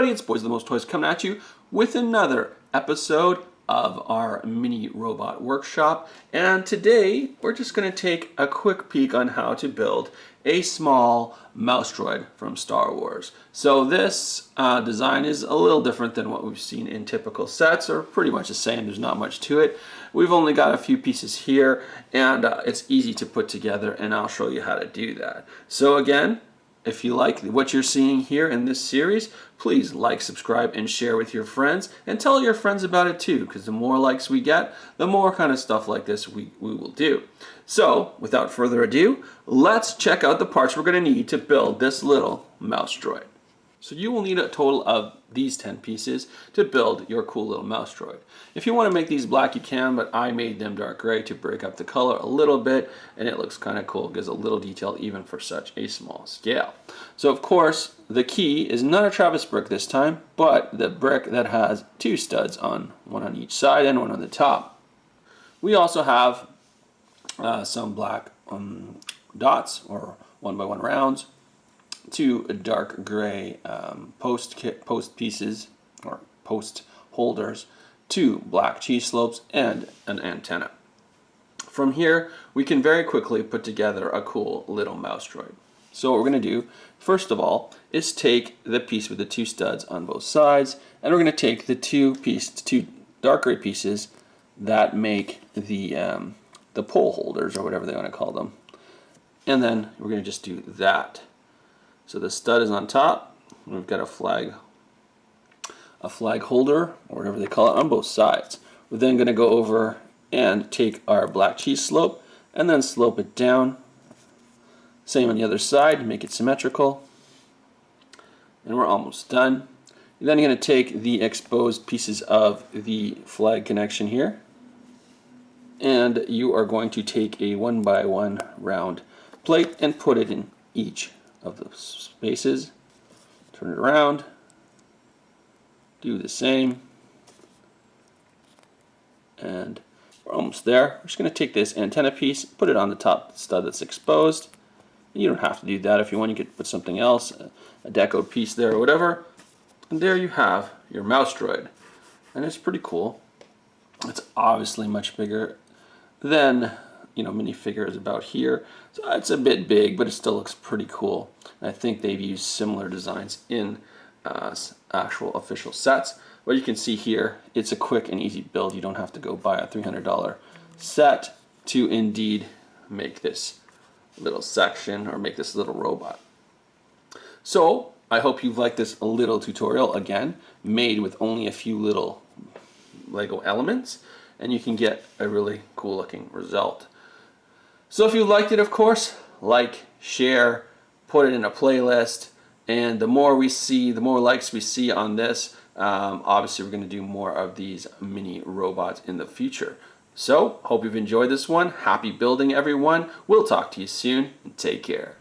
everybody, it's Boys the Most Toys coming at you with another episode of our mini robot workshop. And today we're just going to take a quick peek on how to build a small mouse droid from Star Wars. So this design is a little different than what we've seen in typical sets, or pretty much the same. There's not much to it. We've only got a few pieces here, and it's easy to put together, and I'll show you how to do that. So again, if you like what you're seeing here in this series, please like, subscribe, and share with your friends, and tell your friends about it too, because the more likes we get, the more kind of stuff like this we will do. So, without further ado, let's check out the parts we're going to need to build this little mouse droid. So you will need a total of these 10 pieces to build your cool little mouse droid. If you want to make these black, you can, but I made them dark gray to break up the color a little bit, and it looks kind of cool. It gives a little detail even for such a small scale. So of course, the key is not a Travis brick this time, but the brick that has two studs on, one on each side and one on the top. We also have some black dots, or 1x1 rounds, two dark gray post pieces or post holders, two black cheese slopes, and an antenna. From here, we can very quickly put together a cool little mouse droid. So what we're going to do, first of all, is take the piece with the two studs on both sides, and we're going to take the two dark gray pieces that make the pole holders, or whatever they want to call them, and then we're going to just do that. So the stud is on top. We've got a flag holder, or whatever they call it, on both sides. We're then going to go over and take our black cheese slope and then slope it down. Same on the other side to make it symmetrical. And we're almost done. You're then going to take the exposed pieces of the flag connection here, and you are going to take a 1x1 round plate and put it in each of the spaces. Turn it around, do the same, and we're almost there. We're just going to take this antenna piece, put it on the top stud that's exposed. You don't have to do that. If you want, you could put something else, a deco piece there or whatever, and there you have your mouse droid. And it's pretty cool. It's obviously much bigger than minifigure is about here. So it's a bit big, but it still looks pretty cool. And I think they've used similar designs in actual official sets. But you can see here, it's a quick and easy build. You don't have to go buy a $300 set to indeed make this little section or make this little robot. So I hope you've liked this little tutorial, again, made with only a few little Lego elements, and you can get a really cool looking result. So if you liked it, of course, like, share, put it in a playlist, and the more we see, the more likes we see on this, obviously we're going to do more of these mini robots in the future. So, hope you've enjoyed this one. Happy building, everyone. We'll talk to you soon, and take care.